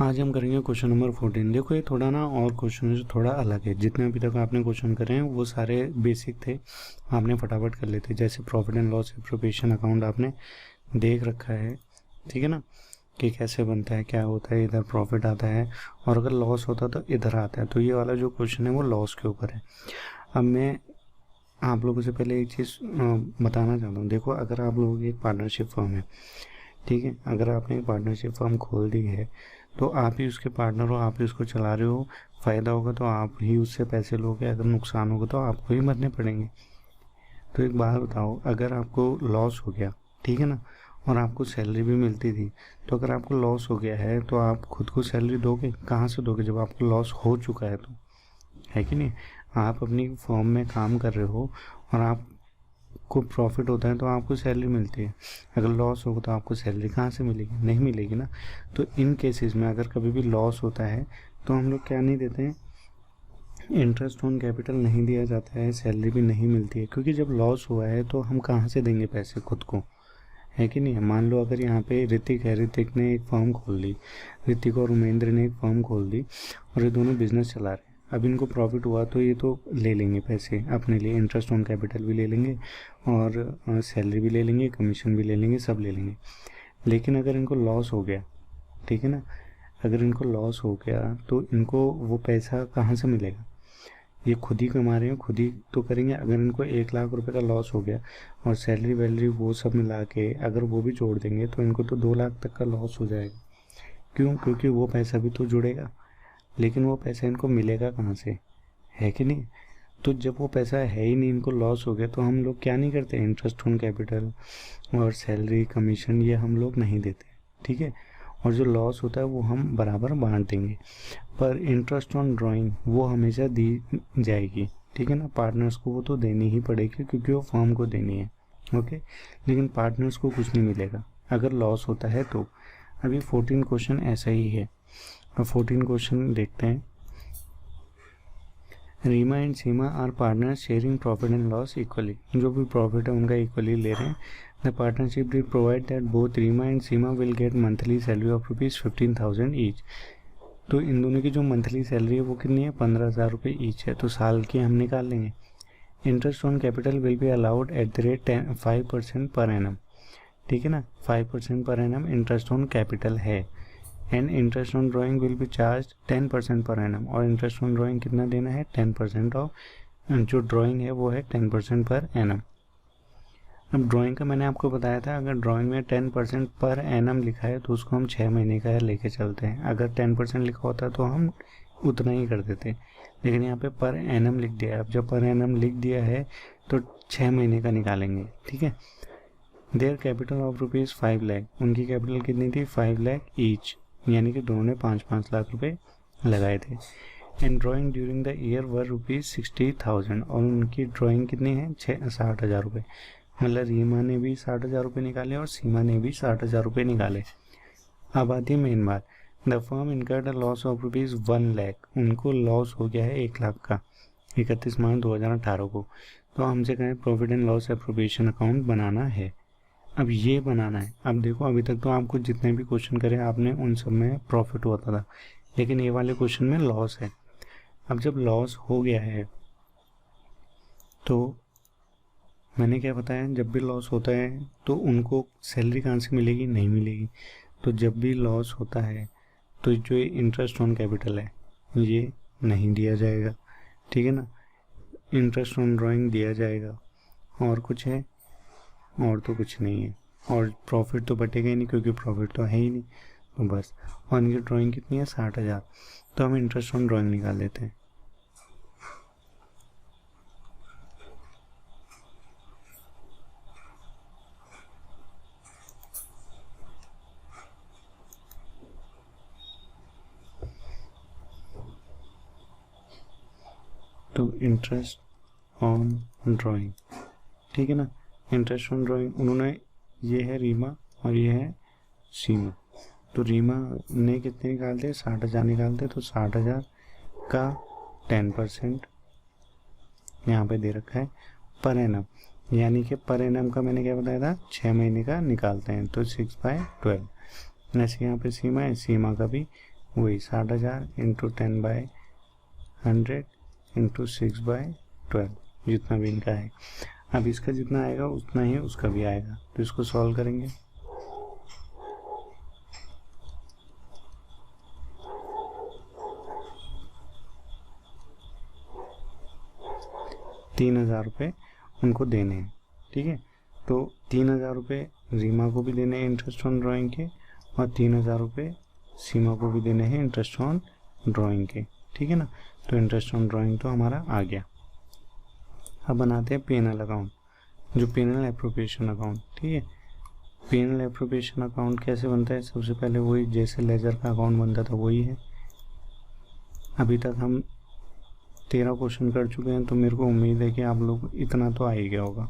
आज हम करेंगे क्वेश्चन नंबर 14। देखो ये थोड़ा ना और क्वेश्चन से थोड़ा अलग है। जितने अभी तक आपने क्वेश्चन करे हैं वो सारे बेसिक थे, आपने फटाफट कर लेते। जैसे profit and loss appropriation account आपने देख रखा है, ठीक है ना, कि कैसे बनता है, क्या होता है। इधर प्रॉफिट आता है और अगर लॉस होता तो इधर आता है। तो ये वाला जो क्वेश्चन है वो लॉस के ऊपर है। अब मैं आप लोगों से पहले एक चीज़ बताना चाहता हूँ। देखो, अगर आप लोगों की एक पार्टनरशिप फर्म है, ठीक है, अगर आपने एक पार्टनरशिप फर्म खोल दी है तो आप ही उसके पार्टनर हो, आप ही उसको चला रहे हो। फ़ायदा होगा तो आप ही उससे पैसे लोगे, अगर नुकसान होगा तो आपको ही मरने पड़ेंगे। तो एक बात बताओ, अगर आपको लॉस हो गया, ठीक है ना, और आपको सैलरी भी मिलती थी, तो अगर आपको लॉस हो गया है तो आप खुद को सैलरी दोगे? कहाँ से दोगे जब आपको लॉस हो चुका है? तो है कि नहीं? आप अपनी फर्म में काम कर रहे हो और आपको प्रॉफिट होता है तो आपको सैलरी मिलती है। अगर लॉस होगा तो आपको सैलरी कहाँ से मिलेगी? नहीं मिलेगी ना। तो इन केसेस में अगर कभी भी लॉस होता है तो हम लोग क्या नहीं देते हैं, इंटरेस्ट ऑन कैपिटल नहीं दिया जाता है, सैलरी भी नहीं मिलती है। क्योंकि जब लॉस हुआ है तो हम कहाँ से देंगे पैसे खुद को? है कि नहीं? मान लो अगर यहाँ पे ऋतिक है, ऋतिक ने एक फर्म खोल दी, ऋतिक और उमेंद्र ने एक फर्म खोल दी और ये दोनों बिजनेस चला रहे हैं। अब इनको प्रॉफिट हुआ तो ये तो ले लेंगे पैसे अपने लिए, इंटरेस्ट ऑन कैपिटल भी ले लेंगे और सैलरी भी ले लेंगे, कमीशन भी ले लेंगे, सब ले लेंगे। लेकिन अगर इनको लॉस हो गया, ठीक है ना, अगर इनको लॉस हो गया तो इनको वो पैसा कहाँ से मिलेगा? ये खुद ही कमा रहे हैं, खुद ही तो करेंगे। अगर इनको 1 लाख रुपए का लॉस हो गया और सैलरी वैलरी वो सब मिला के अगर वो भी जोड़ देंगे तो इनको तो 2 लाख तक का लॉस हो जाएगा। क्यों? क्योंकि वो पैसा भी तो जुड़ेगा, लेकिन वो पैसा इनको मिलेगा कहाँ से? है कि नहीं? तो जब वो पैसा है ही नहीं, इनको लॉस हो गया, तो हम लोग क्या नहीं करते, इंटरेस्ट ऑन कैपिटल और सैलरी कमीशन ये हम लोग नहीं देते, ठीक है। और जो लॉस होता है वो हम बराबर बांट देंगे। पर इंटरेस्ट ऑन ड्राइंग वो हमेशा दी जाएगी, ठीक है ना। पार्टनर्स को वो तो देनी ही पड़ेगी क्योंकि वो फर्म को देनी है, ओके। लेकिन पार्टनर्स को कुछ नहीं मिलेगा अगर लॉस होता है तो। अभी 14 क्वेश्चन ऐसा ही है। अब 14 क्वेश्चन देखते हैं। Reema and Seema are partner sharing profit and loss equally. जो भी प्रॉफिट है उनका इक्वली ले रहे हैं। The partnership did provide that both Reema and Seema will get monthly salary of ₹15,000 each. तो इन दोनों की जो मंथली सैलरी है वो कितनी है? 15,000 रुपये ईच है। तो साल की हम निकाल लेंगे। Interest on capital will be allowed at the rate 5% per annum, ठीक है ना। 5% per annum interest on capital है। And interest on drawing will be charge 10% per annum. और इंटरेस्ट ऑन ड्राइंग कितना देना है? 10% ऑफ जो ड्राइंग है वो है 10% पर एनम। अब ड्राइंग का मैंने आपको बताया था, अगर ड्राइंग में 10% पर एनम लिखा है तो उसको हम 6 महीने का लेके चलते हैं। अगर 10% लिखा होता तो हम उतना ही कर देते, लेकिन यहाँ पे पर एनम लिख दिया है। अब जब पर एनम लिख दिया है तो 6 महीने का निकालेंगे, ठीक है। देयर कैपिटल ऑफ ₹5 लाख, उनकी कैपिटल कितनी थी? 5 लाख ईच, यानी कि दोनों ने 5-5 लाख रुपए लगाए थे। And drawing during the year वर ₹60,000, और उनकी ड्राइंग कितनी है? 60,000 रुपये। मतलब रीमा ने भी 60,000 रुपये निकाले और सीमा ने भी 60,000 रुपये निकाले। अब आती है मेन बात। The firm incurred a loss of ₹1 lakh, उनको लॉस हो गया है 1 लाख का 31 मार्च 2018 को। तो हमसे कहें profit and loss appropriation account बनाना है। अब ये बनाना है। अब देखो, अभी तक तो आपको जितने भी क्वेश्चन करे आपने उन सब में प्रॉफिट होता था, लेकिन ये वाले क्वेश्चन में लॉस है। अब जब लॉस हो गया है तो मैंने क्या बताया, जब भी लॉस होता है तो उनको सैलरी कहाँ से मिलेगी? नहीं मिलेगी। तो जब भी लॉस होता है तो जो इंटरेस्ट ऑन कैपिटल है ये नहीं दिया जाएगा, ठीक है ना। इंटरेस्ट ऑन ड्राइंग दिया जाएगा। और कुछ है? और तो कुछ नहीं है। और प्रॉफिट तो बटेगा ही नहीं क्योंकि प्रॉफिट तो है ही नहीं, तो बस। और इनकी ड्राइंग कितनी है? 60,000। तो हम इंटरेस्ट ऑन ड्राइंग निकाल लेते हैं। तो इंटरेस्ट ऑन ड्राइंग, ठीक है ना। इंटरेस्ट ऑन ड्राइंग उन्होंने, ये है रीमा और ये है सीमा। तो रीमा ने कितने निकालते? 60,000 निकालते। तो 60,000 का 10% यहाँ पे दे रखा है पर एनम, यानी कि पर एनम का मैंने क्या बताया था? 6 महीने का निकालते हैं, तो 6/12। ऐसे यहाँ पे सीमा है, सीमा का भी वही 60,000 इंटू 10/100 इंटू 6/12 जितना भी इनका है। अब इसका जितना आएगा उतना ही उसका भी आएगा, तो इसको सॉल्व करेंगे। ₹3,000 उनको देने हैं, ठीक है। तो ₹3,000 रीमा को भी देने हैं इंटरेस्ट ऑन ड्राइंग के, और ₹3,000 सीमा को भी देने हैं इंटरेस्ट ऑन ड्राइंग के, ठीक है ना। तो इंटरेस्ट ऑन ड्राइंग तो हमारा आ गया। अब बनाते हैं P&L अकाउंट, जो P&L एप्रोप्रिएशन अकाउंट, ठीक है। P&L एप्रोप्रिएशन अकाउंट कैसे बनता है? सबसे पहले वही जैसे लेजर का अकाउंट बनता था वही है। अभी तक हम 13 क्वेश्चन कर चुके हैं, तो मेरे को उम्मीद है कि आप लोग इतना तो आ ही गया होगा।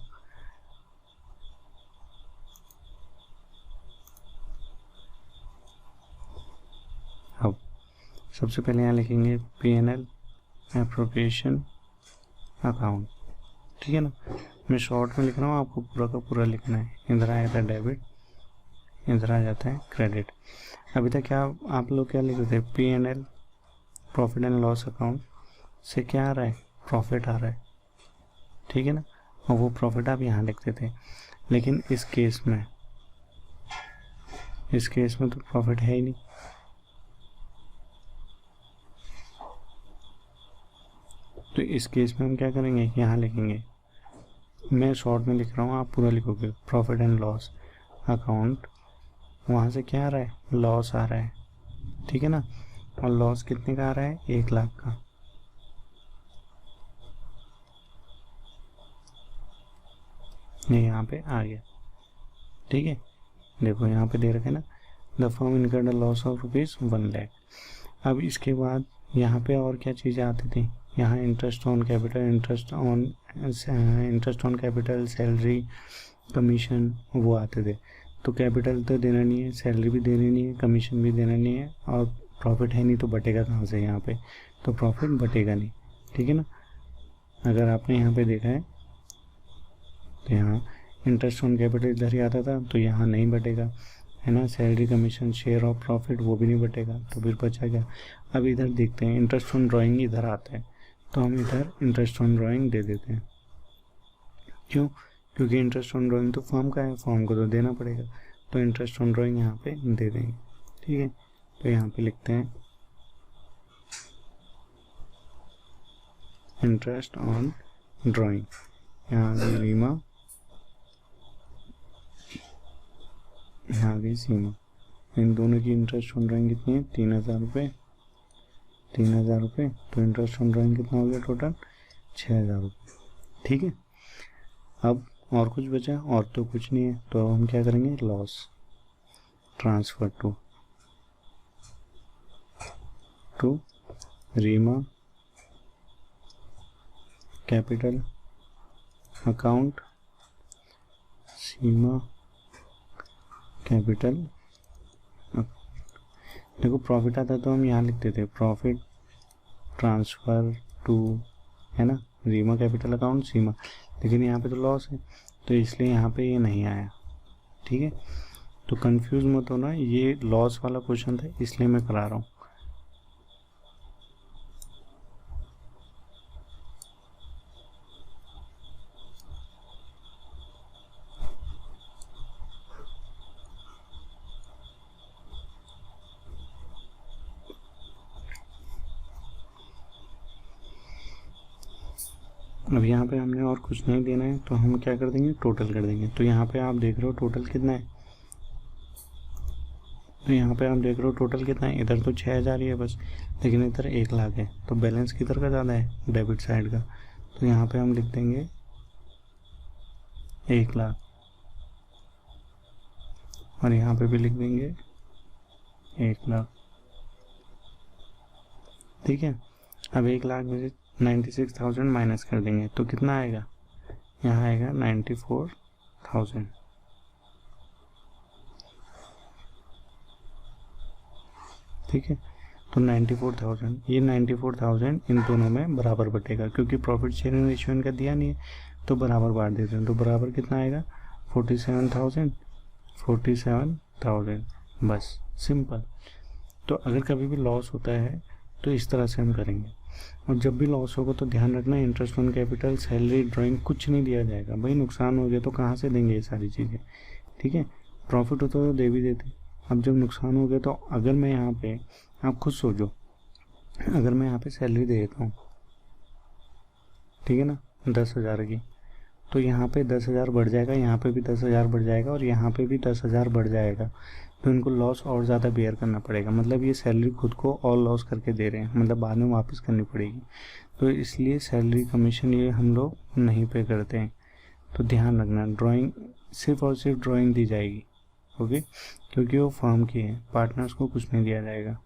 अब सबसे पहले यहाँ लिखेंगे P&L एप्रोप्रिएशन अकाउंट, ठीक है ना। मैं शॉर्ट में लिख रहा हूँ, आपको पूरा का पूरा लिखना है। इधर आ जाता है डेबिट, इधर आ जाता है क्रेडिट। अभी तक क्या आप लोग क्या लिख रहे थे? P&L profit and loss account से क्या आ रहा है? प्रॉफिट आ रहा है, ठीक है ना। और वो प्रॉफिट आप यहाँ लिखते थे, लेकिन इस केस में तो प्रॉफिट है ही नहीं। तो इस केस में हम क्या करेंगे? यहाँ लिखेंगे, मैं शॉर्ट में लिख रहा हूँ, आप पूरा लिखोगे। प्रॉफिट एंड लॉस अकाउंट, वहाँ से क्या आ रहा है? लॉस आ रहा है, ठीक है ना। और लॉस कितने का आ रहा है? 1 लाख का। ये यहाँ पे आ गया, ठीक है। देखो यहाँ पे दे रखे ना, the firm incurred a loss of ₹1 lakh. अब इसके बाद यहाँ पे और क्या चीज़ें आती थी? यहाँ interest on capital, interest on capital, salary, commission, वो आते थे। तो कैपिटल तो देना नहीं है, सैलरी भी देनी नहीं है, कमीशन भी देना नहीं है, और प्रॉफिट है नहीं, तो बटेगा कहाँ से? यहाँ पे तो प्रॉफिट बटेगा नहीं, ठीक है ना। अगर आपने यहाँ पे देखा है तो यहाँ इंटरेस्ट ऑन कैपिटल इधर ही आता था, तो यहाँ नहीं बटेगा, है ना। Salary, commission, share of profit, वो भी नहीं बटेगा, तो फिर बचा क्या? अब इधर देखते हैं, इंटरेस्ट ऑन ड्राइंग इधर आता है, तो हम इधर इंटरेस्ट ऑन ड्राइंग दे देते हैं। क्यों? क्योंकि इंटरेस्ट ऑन ड्राइंग तो फॉर्म का है, फॉर्म को तो देना पड़ेगा, तो इंटरेस्ट ऑन ड्राइंग यहाँ पे दे देंगे, ठीक है। तो यहाँ पे लिखते हैं इंटरेस्ट ऑन ड्राइंग। यहाँ आ गई रीमा, यहाँ आ गई सीमा। इन दोनों की इंटरेस्ट ऑन ड्राइंग कितनी है? ₹3,000। तो इंटरेस्ट ऑन ड्राइंग कितना हो गया टोटल? ₹6,000, ठीक है। अब और कुछ बचा? और तो कुछ नहीं है, तो अब हम क्या करेंगे? Loss transfer to Reema capital account, Seema capital. देखो प्रॉफिट आता तो हम यहाँ लिखते थे प्रॉफिट ट्रांसफ़र टू, है ना, रीमा कैपिटल अकाउंट, सीमा। लेकिन यहाँ पे तो लॉस है, तो इसलिए यहाँ पे ये नहीं आया, ठीक है। तो कंफ्यूज मत होना, ये लॉस वाला क्वेश्चन था इसलिए मैं करा रहा हूँ। अब यहाँ पे हमने और कुछ नहीं देना है, तो हम क्या कर देंगे? टोटल कर देंगे। तो यहाँ पे आप देख रहे हो टोटल कितना है, तो यहाँ पे आप देख रहे हो टोटल कितना है। इधर तो 6,000 ही है बस, लेकिन इधर 1 लाख है, तो बैलेंस किधर का ज़्यादा है? डेबिट साइड का। तो यहाँ पे हम लिख देंगे 1 लाख, और यहाँ पे भी लिख देंगे 1 लाख, ठीक है। अब 1 लाख में से 96,000 माइनस कर देंगे, तो कितना आएगा? यहाँ आएगा 94,000, ठीक है। तो 94,000, ये 94,000 इन दोनों में बराबर बटेगा, क्योंकि प्रॉफिट शेयरिंग रेशियो इनका दिया नहीं है, तो बराबर बांट देते हैं। तो बराबर कितना आएगा? 47,000, बस सिंपल। तो अगर कभी भी लॉस होता है तो इस तरह से हम करेंगे। और जब भी लॉस होगा तो ध्यान रखना interest on capital, salary, drawing कुछ नहीं दिया जाएगा। भाई नुकसान हो गया तो कहाँ से देंगे ये सारी चीज़ें, ठीक है। प्रॉफिट होता तो दे भी देते। अब जब नुकसान हो गया तो अगर मैं यहाँ पे, आप खुद सोचो, अगर मैं यहाँ पे सैलरी दे देता हूँ, ठीक है ना, 10,000 की, तो यहाँ पे 10,000 बढ़ जाएगा, यहाँ पे भी 10,000 बढ़ जाएगा और यहाँ पे भी 10,000 बढ़ जाएगा। तो इनको लॉस और ज़्यादा बेयर करना पड़ेगा। मतलब ये सैलरी खुद को और लॉस करके दे रहे हैं, मतलब बाद में वापस करनी पड़ेगी। तो इसलिए सैलरी कमीशन ये हम लोग नहीं पे करते हैं। तो ध्यान रखना, ड्राइंग सिर्फ और सिर्फ ड्राइंग दी जाएगी, ओके, क्योंकि वो फर्म की है, पार्टनर्स को कुछ नहीं दिया जाएगा।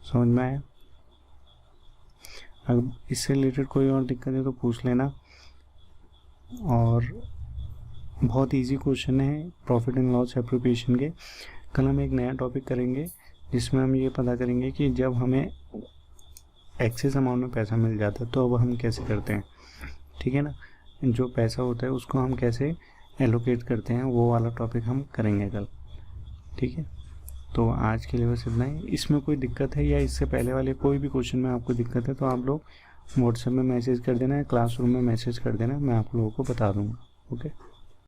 समझ में आया? अगर इससे रिलेटेड कोई और दिक्कत है तो पूछ लेना। और बहुत इजी क्वेश्चन है प्रॉफिट एंड लॉस एप्रोप्रिएशन के। कल हम एक नया टॉपिक करेंगे जिसमें हम ये पता करेंगे कि जब हमें एक्सेस अमाउंट में पैसा मिल जाता है तो अब हम कैसे करते हैं, ठीक है ना। जो पैसा होता है उसको हम कैसे एलोकेट करते हैं, वो वाला टॉपिक हम करेंगे कल, ठीक है। तो आज के लिए बस इतना ही। इसमें कोई दिक्कत है या इससे पहले वाले कोई भी क्वेश्चन में आपको दिक्कत है तो आप लोग व्हाट्सएप में मैसेज कर देना या क्लासरूम में मैसेज कर देना, मैं आप लोगों को बता दूंगा, ओके।